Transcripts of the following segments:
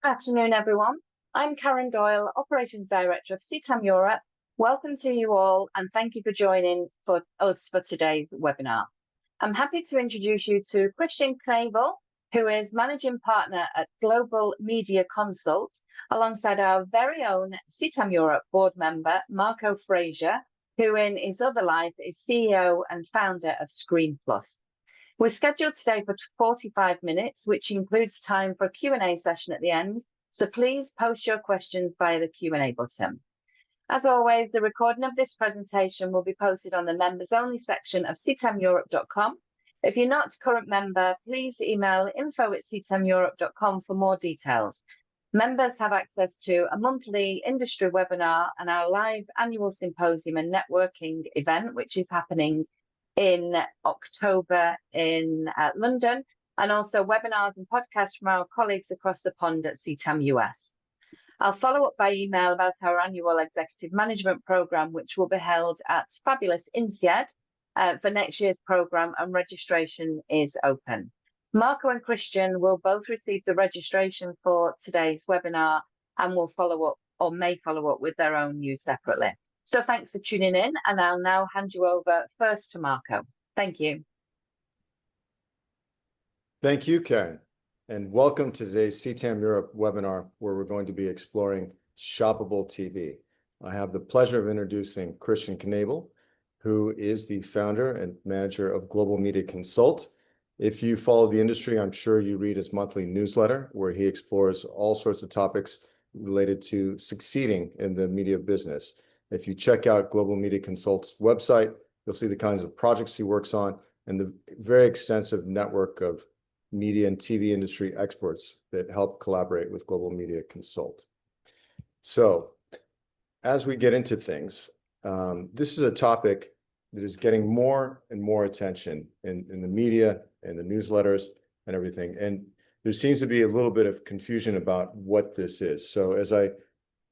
Afternoon, everyone. I'm Karen Doyle, Operations Director of CTAM Europe. Welcome to you all, and thank you for joining us for today's webinar. I'm happy to introduce you to Christian Knaebel, who is Managing Partner at Global Media Consults, alongside our very own CTAM Europe board member, Marco Frazier, who in his other life is CEO and founder of Screen Plus. We're scheduled today for 45 minutes, which includes time for a Q&A session at the end, so please post your questions via the Q&A button. As always, the recording of this presentation will be posted on the members-only section of ctameurope.com. If you're not a current member, please email info@ctameurope.com for more details. Members have access to a monthly industry webinar and our live annual symposium and networking event, which is happening in October in London, and also webinars and podcasts from our colleagues across the pond at CTAM US. I'll follow up by email about our annual executive management program, which will be held at fabulous INSEAD for next year's program, and registration is open. Marco and Christian will both receive the registration for today's webinar and will follow up or may follow up with their own news separately. So thanks for tuning in, and I'll now hand you over first to Marco. Thank you. Thank you, Karen, and welcome to today's CTAM Europe webinar, where we're going to be exploring Shoppable TV. I have the pleasure of introducing Christian Knaebel, who is the founder and manager of Global Media Consult. If you follow the industry, I'm sure you read his monthly newsletter, where he explores all sorts of topics related to succeeding in the media business. If you check out Global Media Consult's website, you'll see the kinds of projects he works on and the very extensive network of media and TV industry experts that help collaborate with Global Media Consult. So, as we get into things, this is a topic that is getting more and more attention in the media and the newsletters and everything. And there seems to be a little bit of confusion about what this is. So as I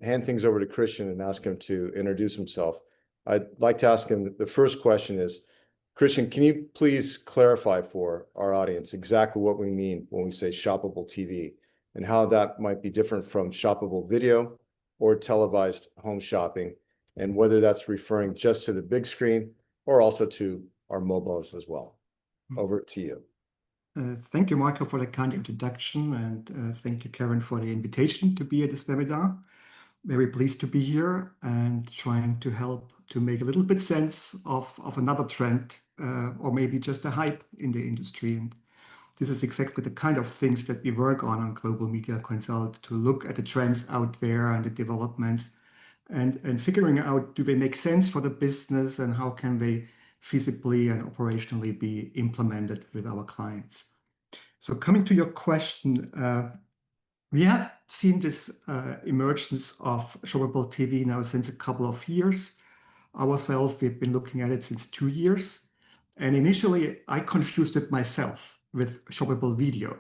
hand things over to Christian and ask him to introduce himself, I'd like to ask him, the first question is, Christian, can you please clarify for our audience exactly what we mean when we say shoppable TV and how that might be different from shoppable video or televised home shopping, and whether that's referring just to the big screen or also to our mobiles as well? Over to you. Thank you, Marco, for the kind introduction, and thank you, Karen, for the invitation to be at this webinar. Very pleased to be here and trying to help to make a little bit sense of another trend or maybe just a hype in the industry. And this is exactly the kind of things that we work on Global Media Consult, to look at the trends out there and the developments and figuring out, do they make sense for the business and how can they feasibly and operationally be implemented with our clients. So coming to your question, we have seen this emergence of shoppable TV now since a couple of years. Ourselves, we've been looking at it since 2 years. And initially, I confused it myself with shoppable video.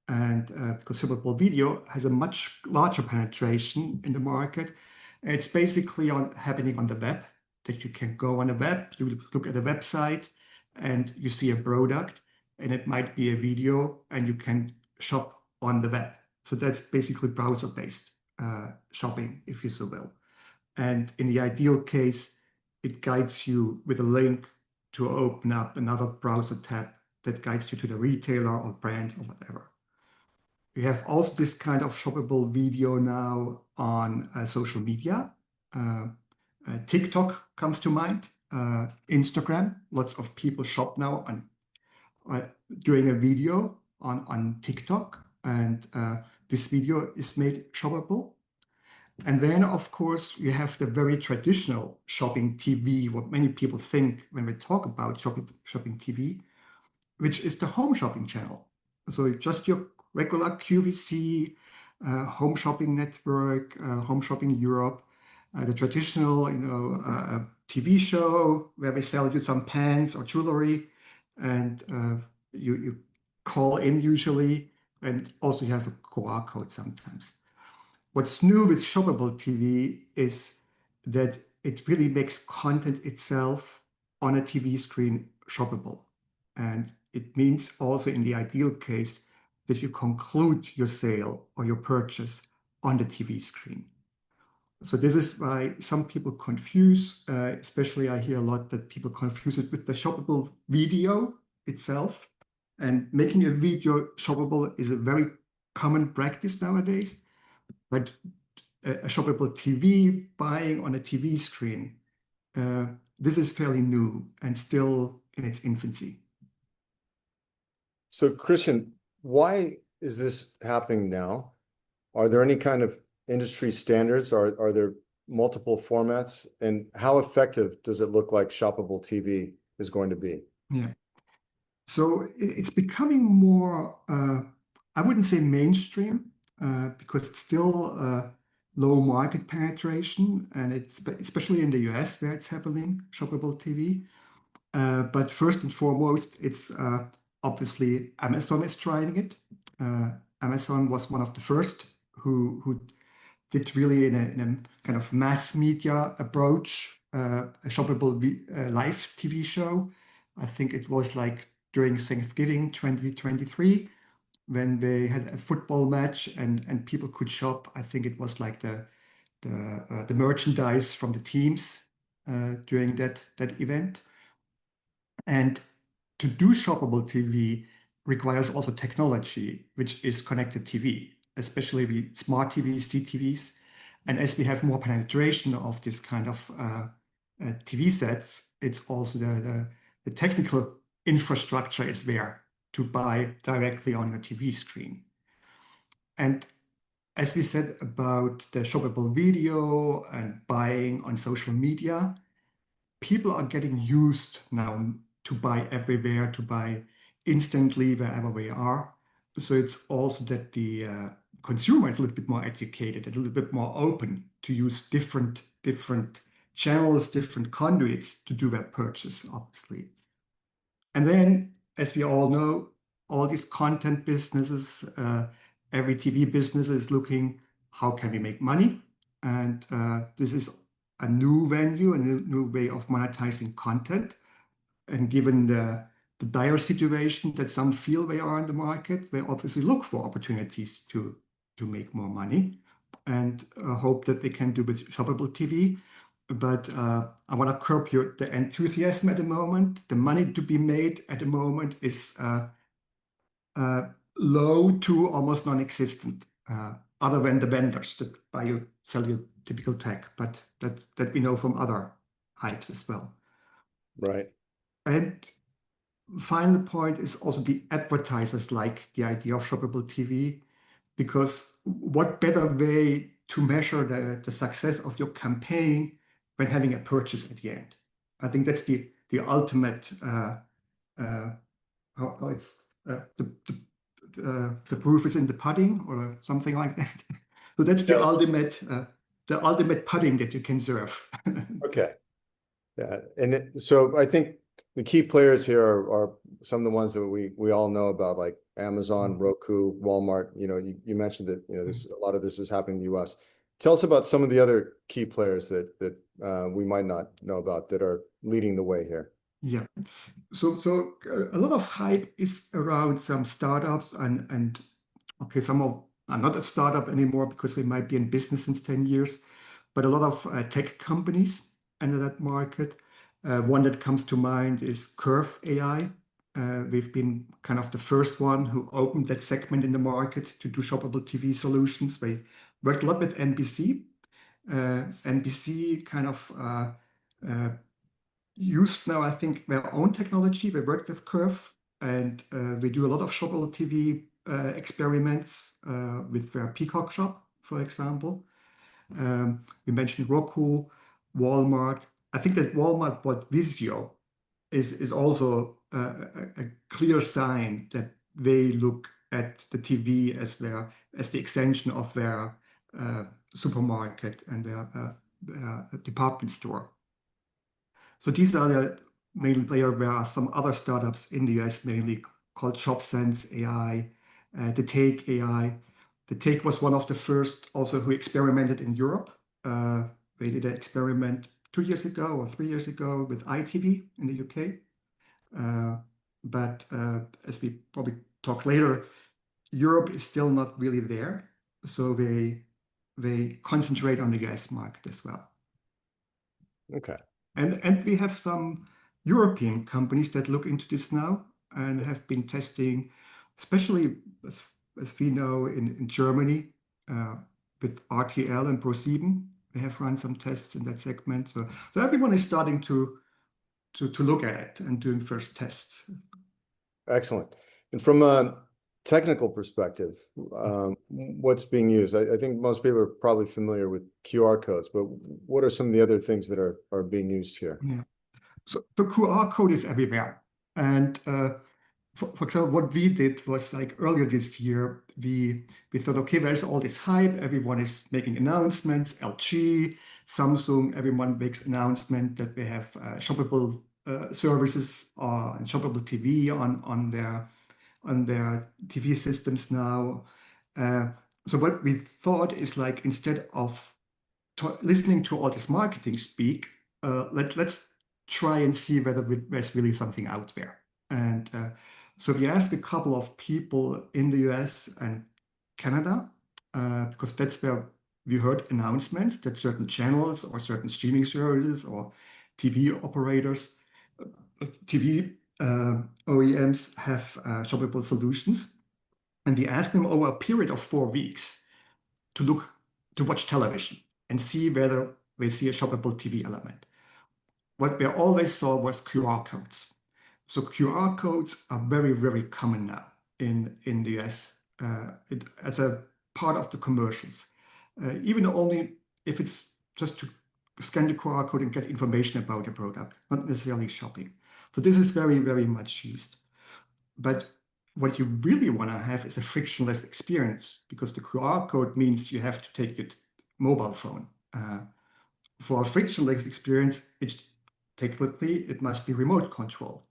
And because shoppable video has a much larger penetration in the market. It's basically happening on the web, that you can go on the web, you look at the website, and you see a product, and it might be a video, and you can shop on the web. So that's basically browser-based shopping, if you so will. And in the ideal case, it guides you with a link to open up another browser tab that guides you to the retailer or brand or whatever. We have also this kind of shoppable video now on social media. TikTok comes to mind, Instagram. Lots of people shop now doing a video on TikTok, and this video is made shoppable. And then, of course, we have the very traditional shopping TV, what many people think when we talk about shopping TV, which is the home shopping channel. So just your regular QVC, home shopping network, Home Shopping Europe, the traditional, TV show where we sell you some pants or jewelry, and you call in usually, and also you have a QR code sometimes. What's new with shoppable TV is that it really makes content itself on a TV screen shoppable. And it means also, in the ideal case, that you conclude your sale or your purchase on the TV screen. So this is why some people confuse, especially I hear a lot that people confuse it with the shoppable video itself. And making a video shoppable is a very common practice nowadays. But a shoppable TV, buying on a TV screen, this is fairly new and still in its infancy. So Christian, why is this happening now? Are there any kind of industry standards? Are there multiple formats? And how effective does it look like shoppable TV is going to be? Yeah. So it's becoming more, I wouldn't say mainstream, because it's still low market penetration, and it's especially in the US where it's happening, shoppable TV. But first and foremost, it's obviously Amazon is trying it. Amazon was one of the first who did really in a kind of mass media approach, a shoppable live TV show. I think it was like during Thanksgiving 2023 when they had a football match and people could shop. I think it was like the merchandise from the teams during that event. And to do shoppable TV requires also technology, which is connected TV, especially with smart TVs, CTVs. And as we have more penetration of this kind of TV sets, it's also the technical infrastructure is there to buy directly on a TV screen. And as we said about the shoppable video and buying on social media, people are getting used now to buy everywhere, to buy instantly wherever we are. So it's also that the consumer is a little bit more educated, a little bit more open to use different channels, different conduits to do their purchase, obviously. And then, as we all know, all these content businesses, every TV business is looking, how can we make money? And this is a new venue, a new way of monetizing content. And given the dire situation that some feel they are in the market, they obviously look for opportunities to make more money and hope that they can do with shoppable TV. But I want to curb the enthusiasm at the moment. The money to be made at the moment is low to almost non-existent, other than the vendors that buy you, sell you typical tech, but that we know from other hypes as well. Right. And final point is also the advertisers like the idea of shoppable TV, because what better way to measure the success of your campaign when having a purchase at the end? I think that's the ultimate, how it's the proof is in the pudding or something like that. So that's the ultimate pudding that you can serve. Okay. Yeah. And so I think the key players here are some of the ones that we all know about, like Amazon, Roku, Walmart. You mentioned that a lot of this is happening in the US. Tell us about some of the other key players that we might not know about that are leading the way here. Yeah. So a lot of hype is around some startups and okay, some are not a startup anymore because they might be in business in 10 years, but a lot of tech companies enter that market. One that comes to mind is Curve AI. We've been kind of the first one who opened that segment in the market to do shoppable TV solutions. They worked a lot with NBC. NBC kind of used now, I think, their own technology. They worked with Curve, and we do a lot of shoppable TV experiments with their Peacock shop, for example. We mentioned Roku, Walmart. I think that Walmart bought Vizio is also a clear sign that they look at the TV as the extension of their supermarket and their department store. So these are the main players. There are some other startups in the US, mainly called ShopSense AI, the Take AI. The Take was one of the first also who experimented in Europe. They did an experiment 2 years ago or 3 years ago with ITV in the UK. But as we probably talk later, Europe is still not really there, so they concentrate on the US market as well. Okay. And we have some European companies that look into this now and have been testing, especially as we know in Germany with RTL and ProSieben. They have run some tests in that segment. So everyone is starting to look at it and doing first tests. Excellent. And from a technical perspective, what's being used? I think most people are probably familiar with QR codes, but what are some of the other things that are being used here? Yeah. So the QR code is everywhere. And for example, what we did was like earlier this year, we thought, okay, there's all this hype. Everyone is making announcements, LG, Samsung, everyone makes announcement that they have shoppable services and shoppable TV on their TV systems now. So what we thought is like, instead of listening to all this marketing speak, let's try and see whether there's really something out there. And so we asked a couple of people in the US and Canada, because that's where we heard announcements that certain channels or certain streaming services or TV operators, TV OEMs have shoppable solutions. And we asked them over a period of 4 weeks to watch television and see whether they see a shoppable TV element. What we always saw was QR codes. So QR codes are very, very common now in the US as a part of the commercials. Even only if it's just to scan the QR code and get information about the product, not necessarily shopping. So this is very, very much used. But what you really want to have is a frictionless experience, because the QR code means you have to take your mobile phone. For a frictionless experience, technically it must be remote control.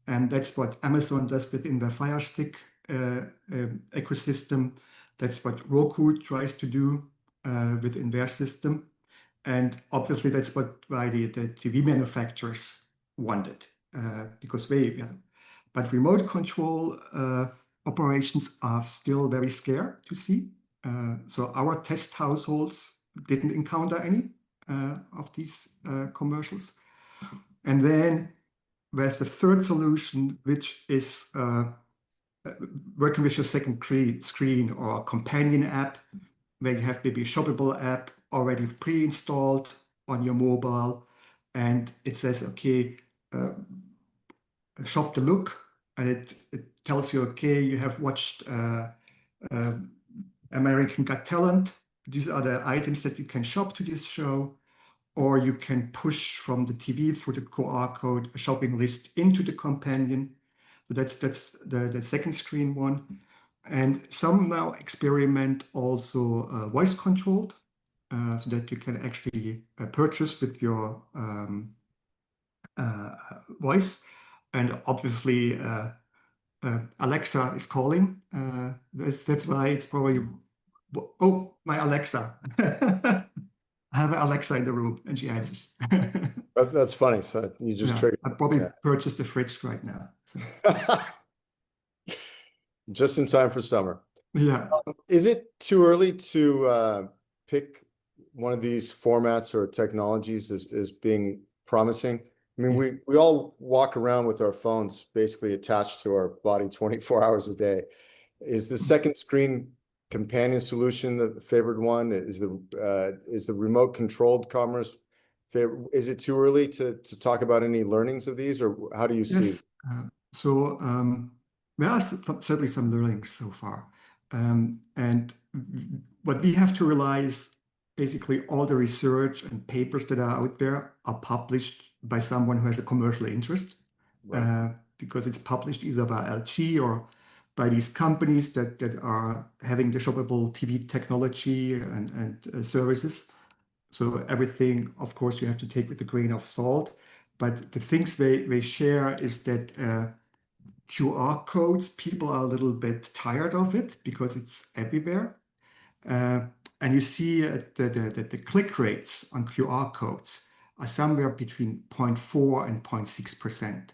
And that's what Amazon does within the Fire Stick ecosystem. That's what Roku tries to do within their system. And obviously that's why the TV manufacturers want it, because but remote control operations are still very scarce to see. So our test households didn't encounter any of these commercials. And then there's the third solution, which is working with your second screen or companion app, where you have maybe a shoppable app already pre-installed on your mobile. And it says, okay, shop the look. And it tells you, okay, you have watched American Got Talent. These are the items that you can shop to this show. Or you can push from the TV through the QR code a shopping list into the companion. So that's the second screen one. And some now experiment also voice controlled, so that you can actually purchase with your voice. And obviously Alexa is calling. That's why it's probably, oh, my Alexa. I have an Alexa in the room, and she answers. That's funny. So you just triggered. I probably purchased the fridge right now. So. Just in time for summer. Yeah. Is it too early to pick one of these formats or technologies as being promising? I mean, we all walk around with our phones basically attached to our body 24 hours a day. Is the second screen companion solution the favored one? Is the remote controlled commerce favorite? Is it too early to talk about any learnings of these, or how do you see it? So there are certainly some learnings so far. And what we have to realize, basically all the research and papers that are out there are published by someone who has a commercial interest, right. Because it's published either by LG or by these companies that are having the shoppable TV technology and services. So everything, of course, you have to take with a grain of salt. But the things they share is that QR codes, people are a little bit tired of it because it's everywhere. And you see the click rates on QR codes are somewhere between 0.4 and 0.6%.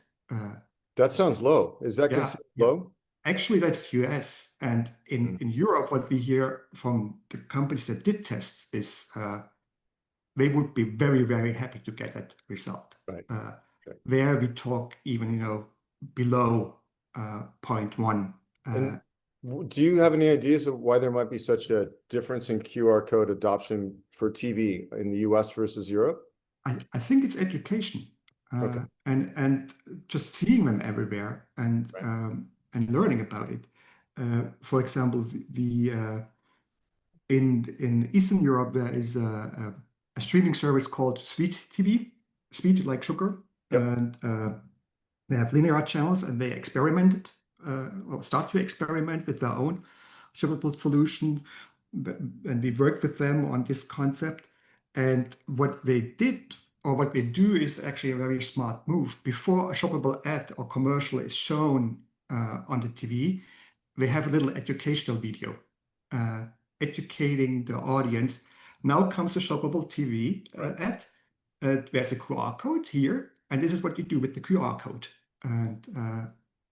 That sounds low. Is that considered low? Actually, that's US. And in Europe, what we hear from the companies that did tests is they would be very, very happy to get that result. Right. Where we talk even, below 0.1. And do you have any ideas of why there might be such a difference in QR code adoption for TV in the US versus Europe? I think it's education. Okay. And just seeing them everywhere and learning about it. For example, in Eastern Europe there is a streaming service called Sweet TV, sweet like sugar, and they have linear channels, and they experimented or start to experiment with their own shoppable solution, and we worked with them on this concept. And what they did, or what they do, is actually a very smart move. Before a shoppable ad or commercial is shown on the TV, they have a little educational video educating the audience. Now comes a shoppable TV ad. There's a QR code here, and this is what you do with the QR code. And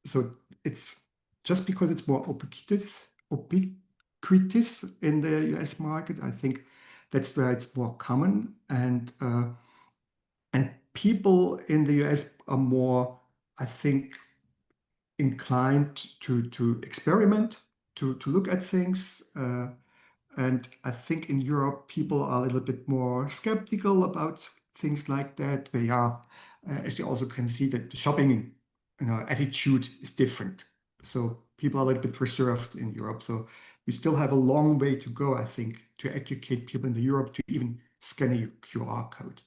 so it's just because it's more ubiquitous in the US market. I think that's where it's more common, and people in the US are more, I think, inclined to experiment, to look at things. And I think in Europe, people are a little bit more skeptical about things like that. They are, as you also can see, that the shopping attitude is different. So people are a little bit reserved in Europe. So we still have a long way to go, I think, to educate people in Europe to even scan a QR code.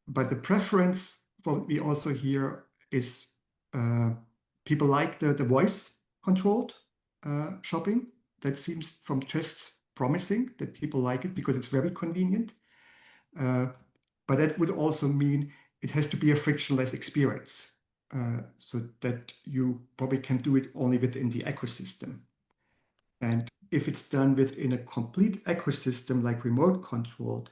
But the preference, what we also hear, is people like the voice-controlled shopping. That seems from tests promising, that people like it because it's very convenient. But that would also mean it has to be a frictionless experience, so that you probably can do it only within the ecosystem. And if it's done within a complete ecosystem like remote controlled,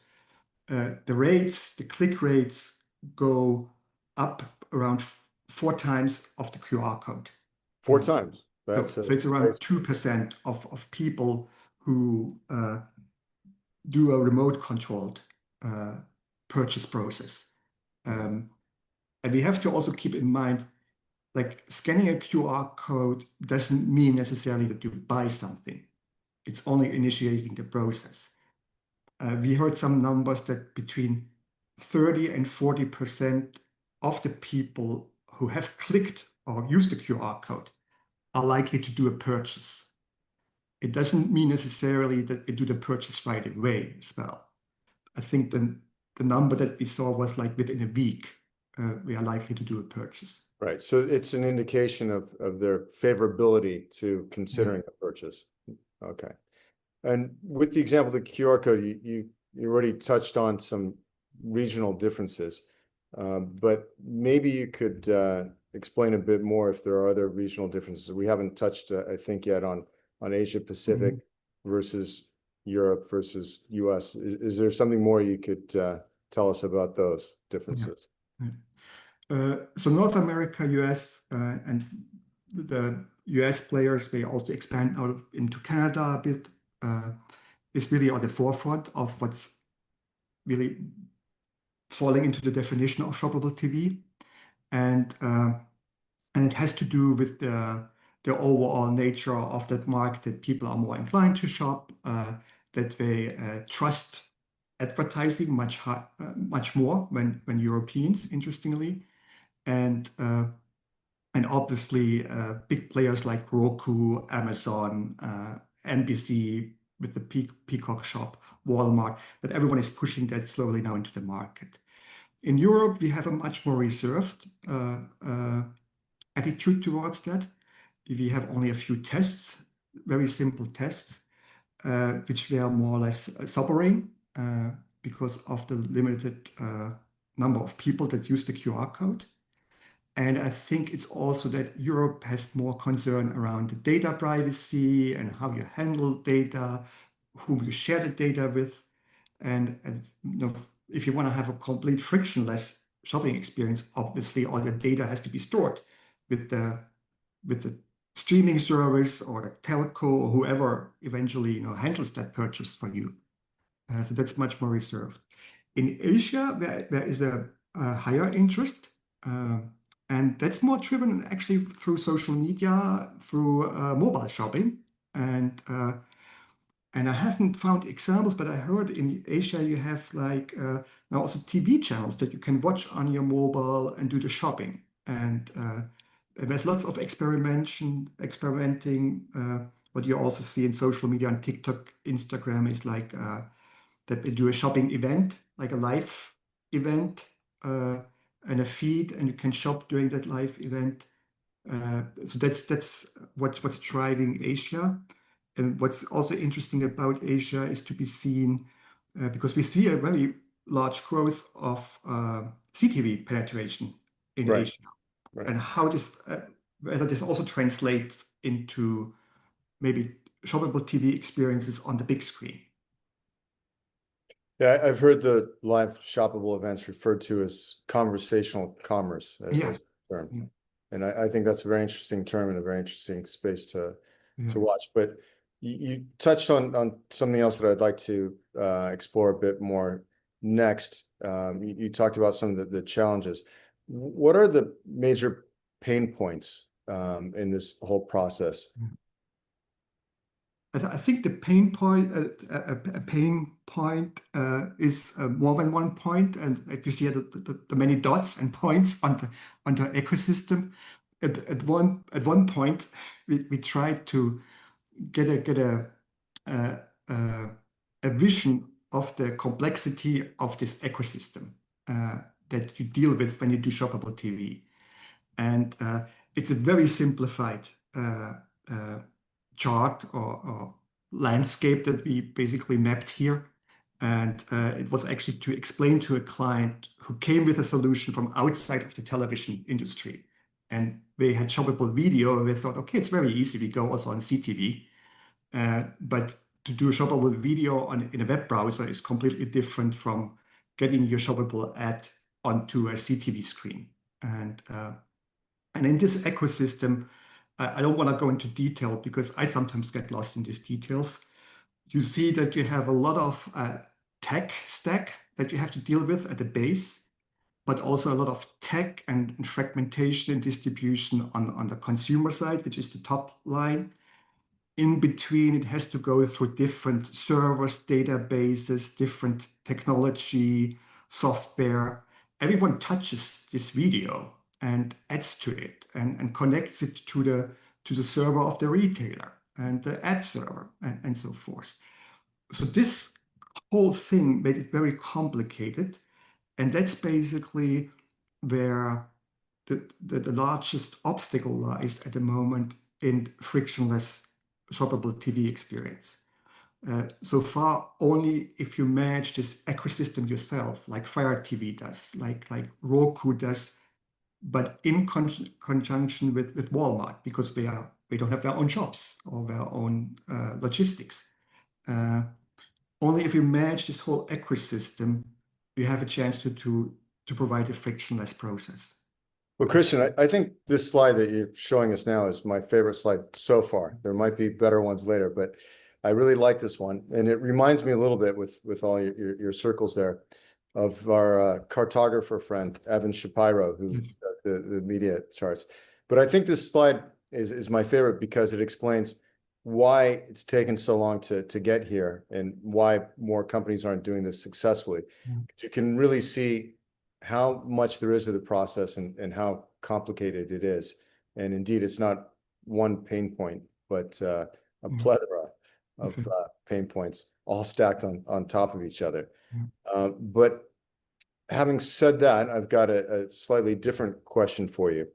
the click rates go up around 4 times of the QR code. 4 times. So it's around 2% of people who do a remote controlled purchase process. And we have to also keep in mind, like, scanning a QR code doesn't mean necessarily that you buy something. It's only initiating the process. We heard some numbers that between 30 and 40% of the people who have clicked or used the QR code are likely to do a purchase. It doesn't mean necessarily that they do the purchase right away as well. I think the number that we saw was like within a week, we are likely to do a purchase. Right. So it's an indication of their favorability to considering a purchase. Okay. And with the example of the QR code, you already touched on some regional differences, but maybe you could explain a bit more if there are other regional differences. We haven't touched, I think, yet on Asia Pacific versus Europe versus US. Is there something more you could tell us about those differences? So North America, US, and the US players, they also expand out into Canada a bit, is really at the forefront of what's really falling into the definition of shoppable TV. And it has to do with the overall nature of that market, that people are more inclined to shop, that they trust advertising much more when Europeans, interestingly. And obviously big players like Roku, Amazon, NBC with the Peacock shop, Walmart, that everyone is pushing that slowly now into the market. In Europe, we have a much more reserved attitude towards that. We have only a few tests, very simple tests, which were more or less sobering because of the limited number of people that use the QR code. And I think it's also that Europe has more concern around the data privacy and how you handle data, whom you share the data with. And if you want to have a complete frictionless shopping experience, obviously all your data has to be stored with the with the streaming service or the telco or whoever eventually handles that purchase for you. So that's much more reserved. In Asia, there is a higher interest, and that's more driven actually through social media, through mobile shopping, and I haven't found examples, but I heard in Asia you have like now also TV channels that you can watch on your mobile and do the shopping. And there's lots of experimenting. What you also see in social media on TikTok, Instagram is like that we do a shopping event, like a live event, and a feed, and you can shop during that live event. So that's what's driving Asia. And what's also interesting about Asia is to be seen because we see a very large growth of CTV penetration in Right. Asia, Right. and how this whether this also translates into maybe shoppable TV experiences on the big screen. Yeah, I've heard the live shoppable events referred to as conversational commerce Yeah. as a term. Yeah. And I think that's a very interesting term and a very interesting space to watch. But you touched on something else that I'd like to explore a bit more next. You talked about some of the challenges. What are the major pain points in this whole process? I think the pain point, a pain point is more than one point, and if you see the many dots and points on the ecosystem, at one point we tried to get a vision of the complexity of this ecosystem that you deal with when you do shoppable TV, and it's a very simplified chart or landscape that we basically mapped here. And it was actually to explain to a client who came with a solution from outside of the television industry. And they had shoppable video, and they thought, okay, it's very easy. We go also on CTV. But to do shoppable video in a web browser is completely different from getting your shoppable ad onto a CTV screen. And in this ecosystem, I don't want to go into detail because I sometimes get lost in these details. You see that you have a lot of tech stack that you have to deal with at the base, but also a lot of tech and fragmentation and distribution on the consumer side, which is the top line. In between, it has to go through different servers, databases, different technology, software. Everyone touches this video and adds to it and connects it to the server of the retailer and the ad server and so forth. So this whole thing made it very complicated. And that's basically where the largest obstacle lies at the moment in frictionless shoppable TV experience. So far, only if you manage this ecosystem yourself, like Fire TV does, like Roku does, but in conjunction with Walmart, because they don't have their own shops or their own logistics. Only if you manage this whole ecosystem, you have a chance to provide a frictionless process. Well, Christian, I think this slide that you're showing us now is my favorite slide so far. There might be better ones later, but I really like this one. And it reminds me a little bit with all your circles there of our cartographer friend, Evan Shapiro, who Yes. the media charts. But I think this slide is my favorite because it explains why it's taken so long to get here and why more companies aren't doing this successfully. You can really see how much there is to the process and how complicated it is. And indeed, it's not one pain point, but a plethora of pain points all stacked on top of each other. But having said that, I've got a slightly different question for you.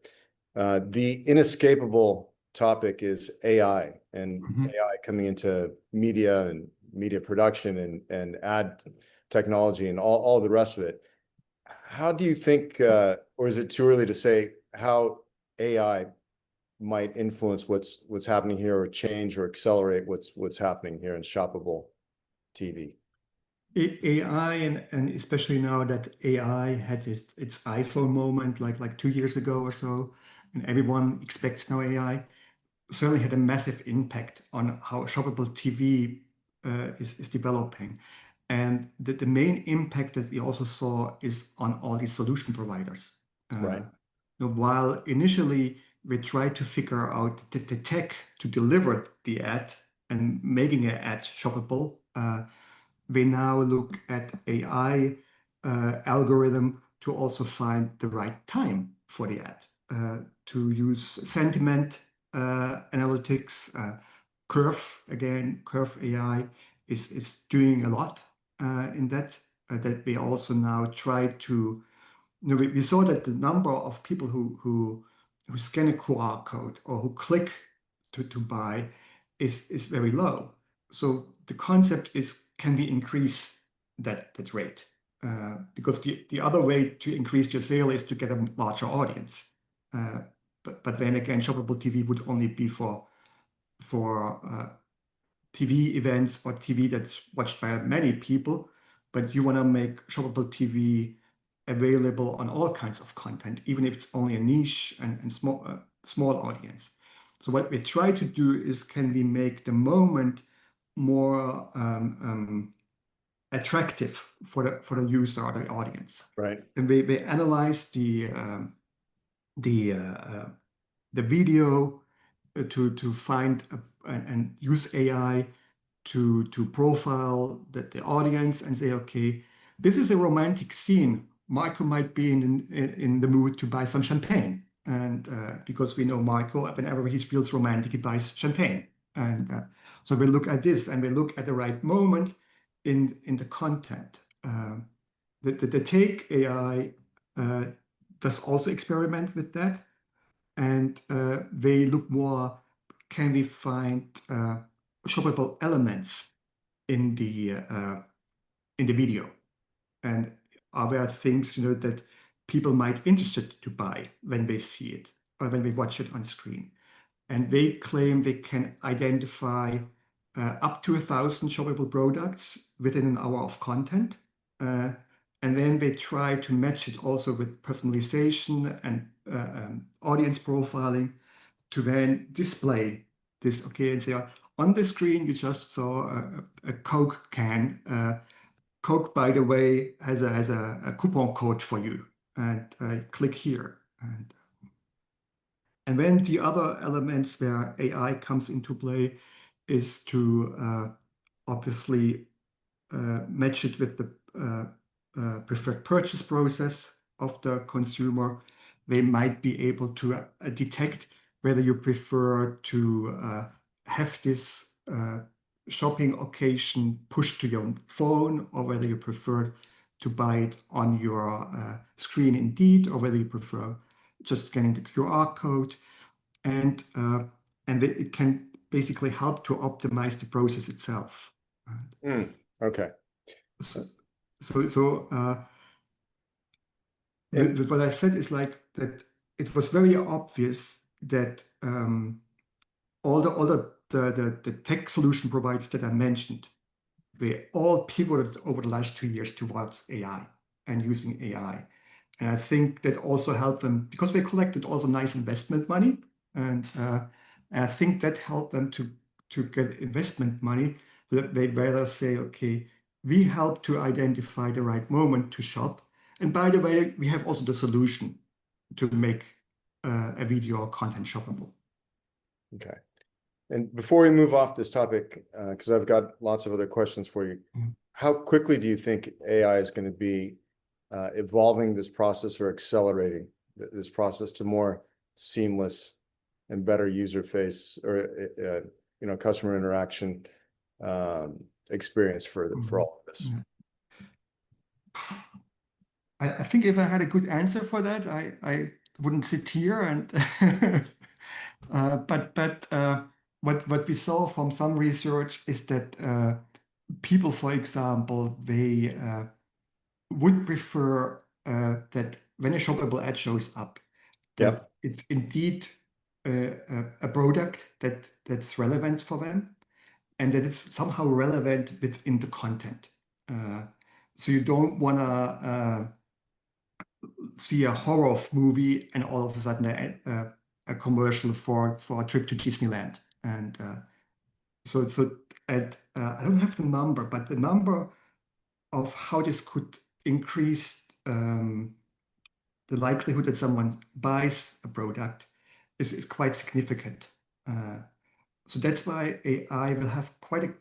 The inescapable topic is AI and AI coming into media and media production and ad technology and all the rest of it. How do you think, or is it too early to say how AI might influence what's happening here or change or accelerate what's happening here in shoppable TV? AI and especially now that AI had its iPhone moment like 2 years ago or so, and everyone expects now AI, certainly had a massive impact on how shoppable TV is developing. And the main impact that we also saw is on all these solution providers. Right. While initially we tried to figure out the tech to deliver the ad and making an ad shoppable, we now look at AI algorithm to also find the right time for the ad, to use sentiment analytics, Curve AI is doing a lot in that we also now try to, we saw that the number of people who scan a QR code or who click to buy is very low. So the concept is, can we increase that rate? Because the other way to increase your sale is to get a larger audience. But then again, shoppable TV would only be for TV events or TV that's watched by many people. But you want to make shoppable TV available on all kinds of content, even if it's only a niche and small audience. So what we try to do is, can we make the moment more attractive for the user or the audience? Right. And we analyze the video to find and use AI to profile the audience and say, okay, this is a romantic scene. Marco might be in the mood to buy some champagne, and because we know Marco, whenever he feels romantic, he buys champagne. And so we look at this and we look at the right moment in the content. The Take AI does also experiment with that, and they look more, can we find shoppable elements in the video, and are there things that people might be interested to buy when they see it or when they watch it on screen. And they claim they can identify up to 1,000 shoppable products within an hour of content. And then they try to match it also with personalization and audience profiling to then display this, okay, and say, on the screen, you just saw a Coke can. Coke, by the way, has a coupon code for you, and click here. And then the other elements where AI comes into play is to obviously match it with the preferred purchase process of the consumer. They might be able to detect whether you prefer to have this shopping occasion pushed to your phone, or whether you prefer to buy it on your screen indeed, or whether you prefer just scanning the QR code. And it can basically help to optimize the process itself. Okay. What I said is like that it was very obvious that all the tech solution providers that I mentioned, they all pivoted over the last 2 years towards AI and using AI. And I think that also helped them because they collected also nice investment money. And I think that helped them to get investment money, so that they rather say, okay, we help to identify the right moment to shop. And by the way, we have also the solution to make a video or content shoppable. Okay. And before we move off this topic, because I've got lots of other questions for you, how quickly do you think AI is going to be evolving this process or accelerating this process to more seamless and better user face or customer interaction experience for all of this? I think if I had a good answer for that, I wouldn't sit here. And but what we saw from some research is that people, for example, they would prefer that when a shoppable ad shows up, that it's indeed a product that's relevant for them, and that it's somehow relevant within the content. So you don't want to see a horror movie and all of a sudden a commercial for a trip to Disneyland. And I don't have the number, but the number of how this could increase the likelihood that someone buys a product is quite significant. So that's why AI will have quite a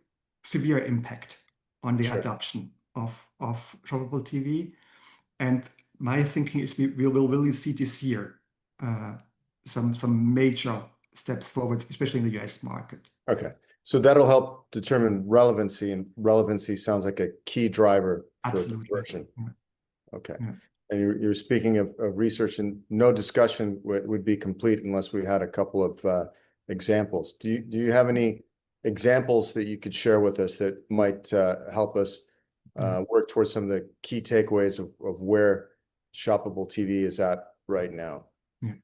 severe impact on the Sure. adoption of shoppable TV. And my thinking is we will really see this year some major steps forward, especially in the US market. Okay. So that'll help determine relevancy, and relevancy sounds like a key driver for Absolutely. conversion. Yeah. Okay. Yeah. And you're speaking of research, and no discussion would be complete unless we had a couple of examples. Do you have any examples that you could share with us that might help us work towards some of the key takeaways of where shoppable TV is at right now? Yeah.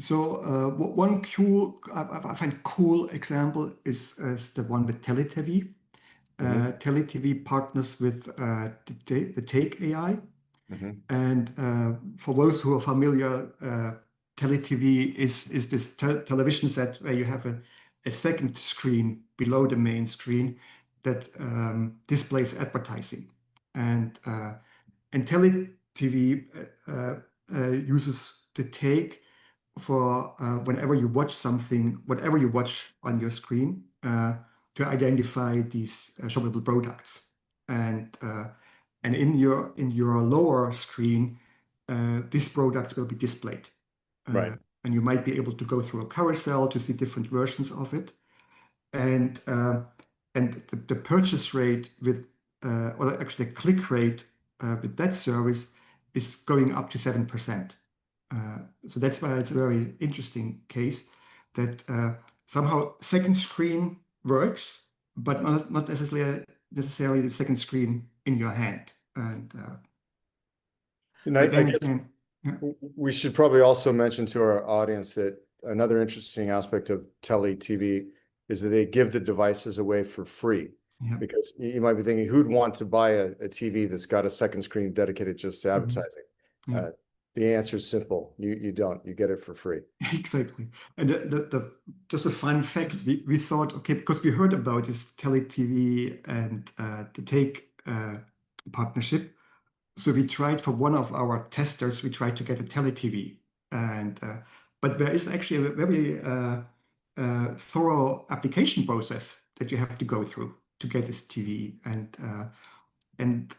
So one I find cool example is the one with TeleTV. TeleTV partners with the Take AI. And for those who are familiar, TeleTV is this television set where you have a second screen below the main screen that displays advertising. And TeleTV uses the Take for whenever you watch something, whatever you watch on your screen, to identify these shoppable products. And in your lower screen, these products will be displayed. Right. And you might be able to go through a carousel to see different versions of it. And the purchase rate with, or actually the click rate with that service is going up to 7%. So that's why it's a very interesting case that somehow second screen works, but not necessarily the second screen in your hand. And I guess we should probably also mention to our audience that another interesting aspect of Tele TV is that they give the devices away for free. Yeah. Because you might be thinking, who'd want to buy a TV that's got a second screen dedicated just to advertising? Yeah. The answer is simple. You don't. You get it for free. Exactly. And just a fun fact, we thought, okay, because we heard about this Tele TV and the Take partnership. So we tried for one of our testers, we tried to get a Tele TV. And but there is actually a very thorough application process that you have to go through to get this TV. And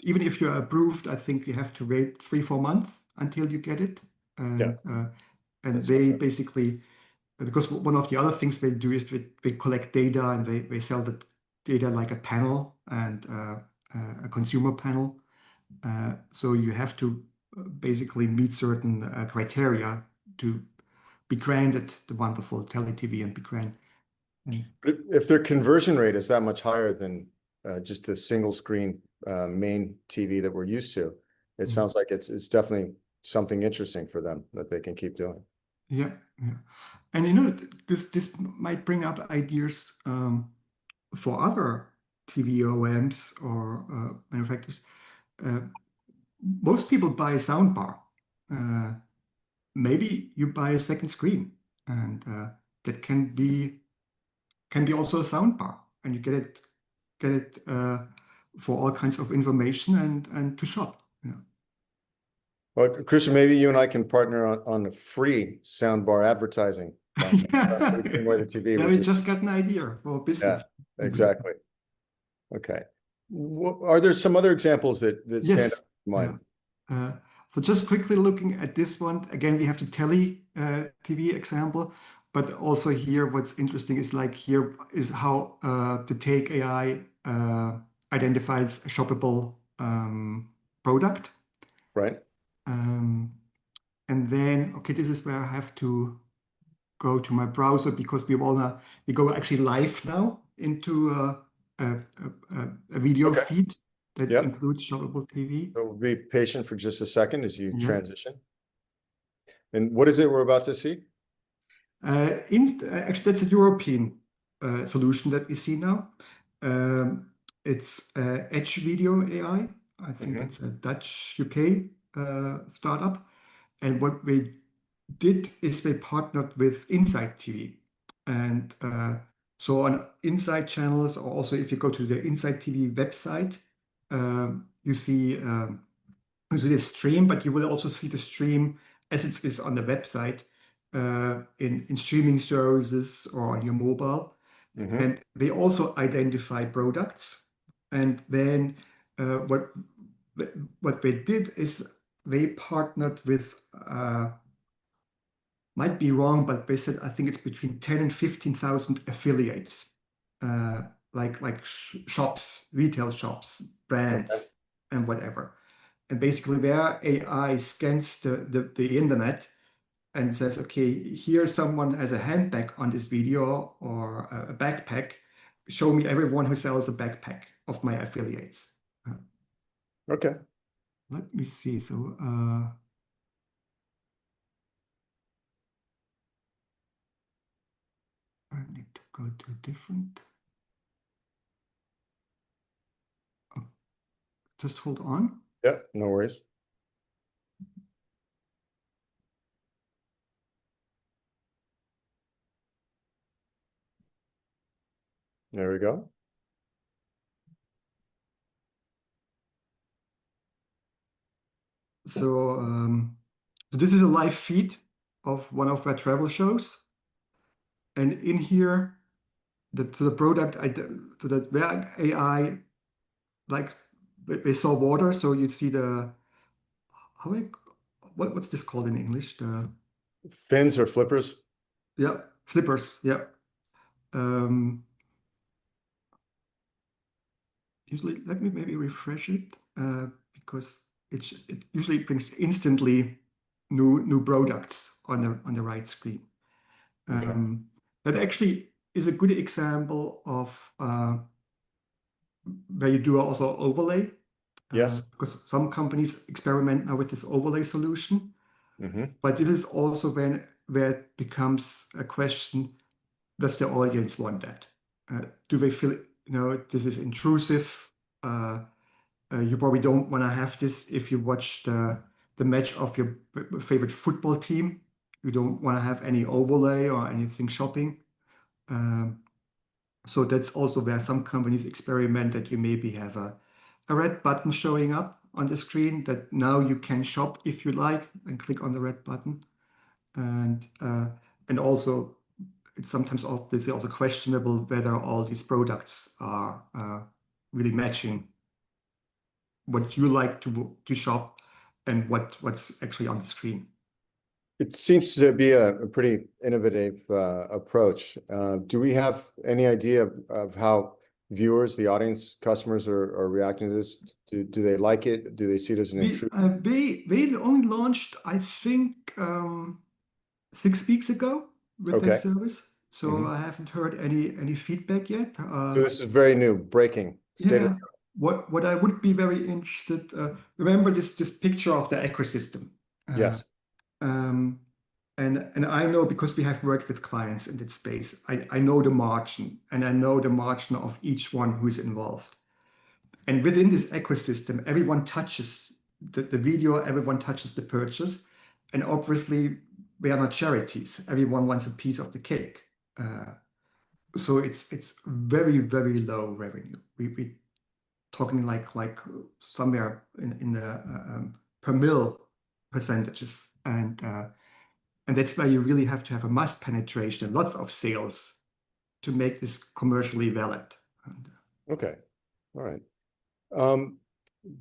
even if you're approved, I think you have to wait 3-4 months until you get it. And they basically, because one of the other things they do is they collect data and they sell the data like a panel and a consumer panel. So you have to basically meet certain criteria to be granted the wonderful Tele TV and be granted. But if their conversion rate is that much higher than just the single screen main TV that we're used to, it sounds like it's definitely something interesting for them that they can keep doing. Yeah, yeah. And this might bring up ideas for other TV OEMs or manufacturers. Most people buy a soundbar. Maybe you buy a second screen, and that can be also a soundbar, and you get it for all kinds of information and to shop. Yeah. Well, Christian, maybe you and I can partner on a free soundbar advertising. Yeah. Way the TV, Yeah, we just got an idea for business. Yeah, exactly. Okay. Are there some other examples that stand out in mind? Yeah. So just quickly looking at this one, again, we have the Tele TV example, but also here what's interesting is like here is how the Take AI identifies a shoppable product. Right. And then, okay, this is where I have to go to my browser because we go actually live now into a video feed that includes shoppable TV. So be patient for just a second as you transition. And what is it we're about to see? Actually, that's a European solution that we see now. It's Edge Video AI. I think it's a Dutch UK startup. And what they did is they partnered with Inside TV. And so on Inside channels, or also if you go to the Inside TV website, you see the stream, but you will also see the stream as it is on the website in streaming services or on your mobile. Mhm. And they also identify products. And then what they did is they partnered with, might be wrong, but they said I think it's between 10 and 15,000 affiliates, like shops, retail shops, Okay. brands, and whatever. And basically, their AI scans the internet and says, okay, here someone has a handbag on this video or a backpack. Show me everyone who sells a backpack of my affiliates. Okay. Let me see. So I need to go to a different. Oh, just hold on. Yeah, no worries. There we go. So this is a live feed of one of their travel shows. And in here, to the product, to the their AI, like they saw water. So you see the, what's this called in English? The, Fins or flippers? yeah, flippers. Yeah. Um, Usually, let me maybe refresh it because it usually brings instantly new products on the right screen. Okay. That actually is a good example of where you do also overlay Yes. because some companies experiment now with this overlay solution. Mm-hmm. But this is also where it becomes a question: does the audience want that? Do they feel this is intrusive? You probably don't want to have this if you watch the match of your favorite football team. You don't want to have any overlay or anything shopping. So that's also where some companies experiment that you maybe have a red button showing up on the screen that now you can shop if you like and click on the red button. And also it's sometimes obviously also questionable whether all these products are really matching what you like to shop and what's actually on the screen. It seems to be a pretty innovative approach. Do we have any idea of how viewers, the audience, customers are reacting to this? Do they like it? Do they see it as an intrusion? They only launched, I think, 6 weeks ago with that Okay. service. So Mhm. I haven't heard any feedback yet. So this is very new, breaking, state of Yeah, what I would be very interested, remember this picture of the ecosystem. Uh, yes. um, and I know because we have worked with clients in that space, I know the margin and I know the margin of each one who is involved. And within this ecosystem, everyone touches the video, everyone touches the purchase. And obviously, we are not charities. Everyone wants a piece of the cake. So it's very, very low revenue. We talking like somewhere in the per mil percentages. And that's why you really have to have a mass penetration and lots of sales to make this commercially valid. Okay. All right.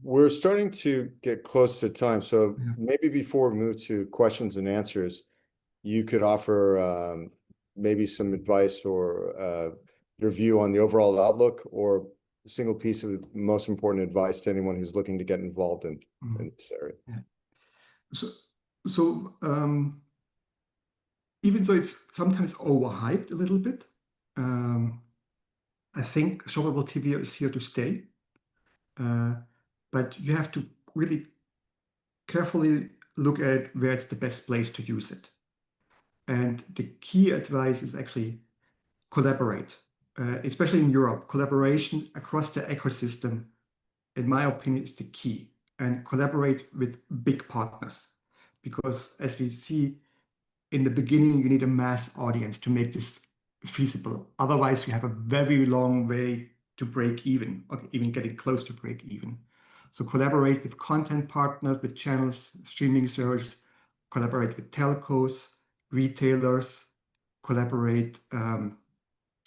We're starting to get close to time, so Yeah. maybe before we move to questions and answers, you could offer maybe some advice or your view on the overall outlook or a single piece of most important advice to anyone who's looking to get involved in this area. Yeah. So even though it's sometimes overhyped a little bit, I think Shoppable TV is here to stay. But you have to really carefully look at where it's the best place to use it. And the key advice is actually collaborate, especially in Europe. Collaboration across the ecosystem, in my opinion, is the key. And collaborate with big partners. Because as we see, in the beginning, you need a mass audience to make this feasible. Otherwise, you have a very long way to break even, or even getting close to break even. So collaborate with content partners, with channels, streaming services, collaborate with telcos, retailers, collaborate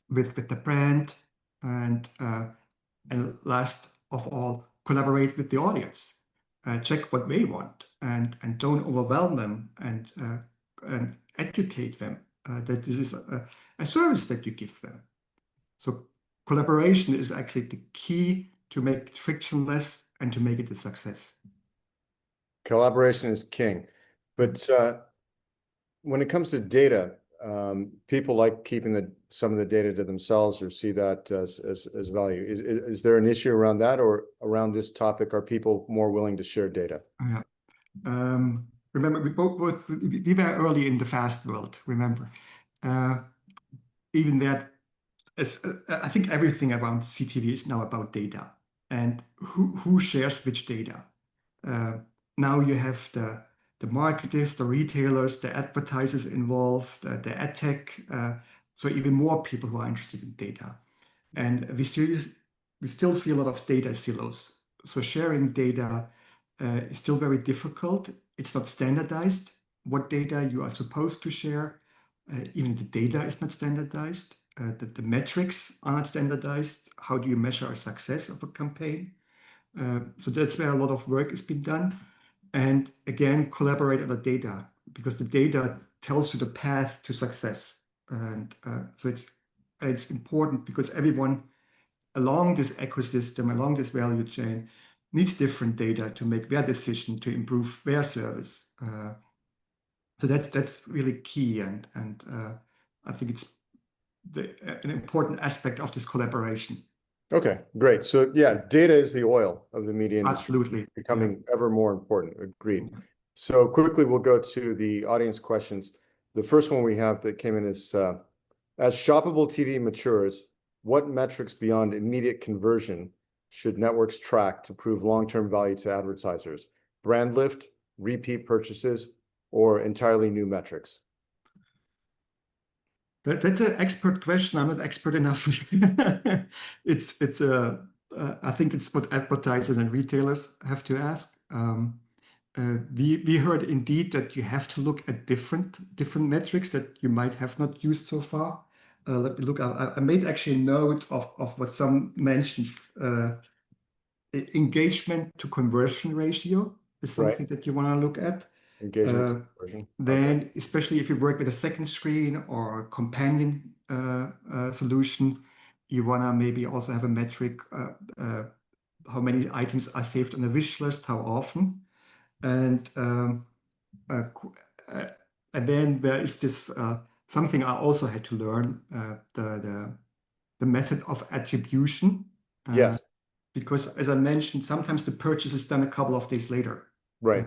with the brand, and last of all, collaborate with the audience. Check what they want, and don't overwhelm them, and educate them that this is a service that you give them. So collaboration is actually the key to make it frictionless and to make it a success. Collaboration is king. But when it comes to data, people like keeping some of the data to themselves or see that as value. Is there an issue around that, or around this topic? Are people more willing to share data? Yeah. Remember, we were early in the fast world. Remember, even that, I think everything around CTV is now about data, and who shares which data. Now you have the marketers, the retailers, the advertisers involved, the ad tech, so even more people who are interested in data. And we still see a lot of data silos. So sharing data is still very difficult. It's not standardized. What data you are supposed to share, even the data is not standardized. The metrics are not standardized. How do you measure a success of a campaign? So that's where a lot of work has been done. And again, collaborate on the data, because the data tells you the path to success. And so it's important, because everyone along this ecosystem, along this value chain, needs different data to make their decision to improve their service. So that's really key, and I think it's an important aspect of this collaboration. Okay, great. So yeah, data is the oil of the media industry. Absolutely. Becoming ever more important. Agreed. So quickly, we'll go to the audience questions. The first one we have that came in is, as shoppable TV matures, what metrics beyond immediate conversion should networks track to prove long-term value to advertisers? Brand lift, repeat purchases, or entirely new metrics? That's an expert question. I'm not expert enough. I think it's what advertisers and retailers have to ask. We heard indeed that you have to look at different metrics that you might have not used so far. Let me look. I made actually a note of what some mentioned. Engagement to conversion ratio is something that you want to look at. Engagement to conversion. Then, especially if you work with a second screen or a companion solution, you want to maybe also have a metric, how many items are saved on the wish list, how often. And then there is this something I also had to learn, the method of attribution. Yes. Because as I mentioned, sometimes the purchase is done a couple of days later. Right.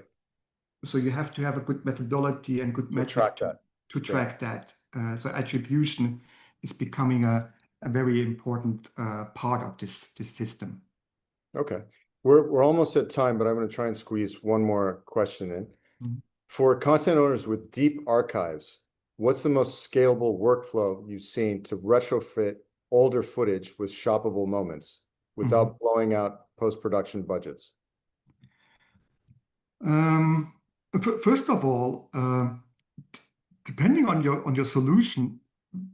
So you have to have a good methodology and good metric to track that. So attribution is becoming a very important part of this system. Okay. We're almost at time, but I'm going to try and squeeze one more question in. Mm-hmm. For content owners with deep archives, what's the most scalable workflow you've seen to retrofit older footage with shoppable moments without blowing out post-production budgets? First of all, depending on your solution,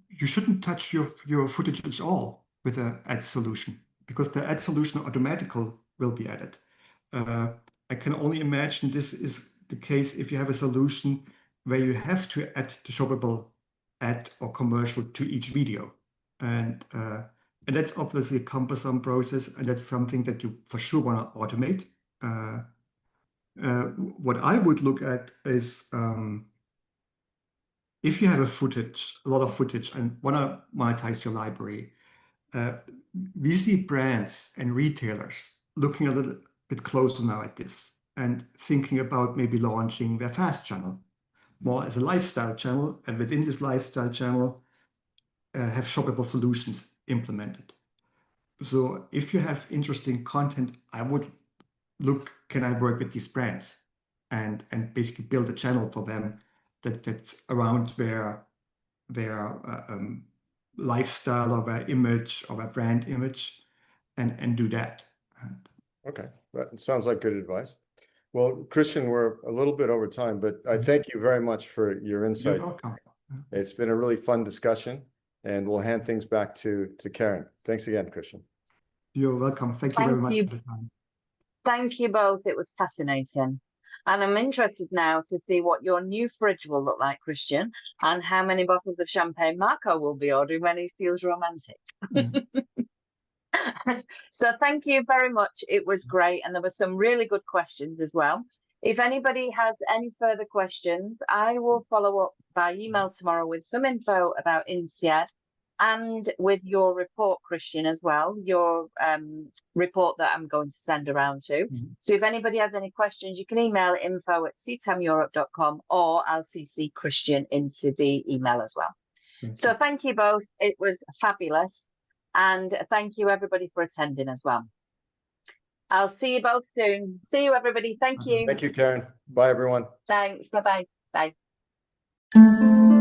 you shouldn't touch your footage at all with an ad solution, because the ad solution automatically will be added. I can only imagine this is the case if you have a solution where you have to add the shoppable ad or commercial to each video. And that's obviously a cumbersome process, and that's something that you for sure want to automate. What I would look at is if you have a lot of footage and want to monetize your library, we see brands and retailers looking a little bit closer now at this and thinking about maybe launching their fast channel more as a lifestyle channel, and within this lifestyle channel have shoppable solutions implemented. So if you have interesting content, I would look, can I work with these brands and basically build a channel for them that's around their lifestyle or their image or their brand image, and do that. Okay, that sounds like good advice. Well, Christian, we're a little bit over time, but I thank you very much for your You're insight. welcome. It's been a really fun discussion, and we'll hand things back to Karen. Thanks again, Christian. You're welcome. Thank you very Thank much you. for the time. Thank you both. It was fascinating. And I'm interested now to see what your new fridge will look like, Christian, and how many bottles of champagne Marco will be ordering when he feels romantic. So thank you very much. It was great. And there were some really good questions as well. If anybody has any further questions, I will follow up by email tomorrow with some info about INSEAD and with your report, Christian, as well, your report that I'm going to send around to. So if anybody has any questions, you can email info@ctameurope.com, or I'll CC Christian into the email as well. So thank you both. It was fabulous. And thank you, everybody, for attending as well. I'll see you both soon. See you, everybody. Thank you. Thank you, Karen. Bye, everyone. Thanks. Bye-bye. Bye.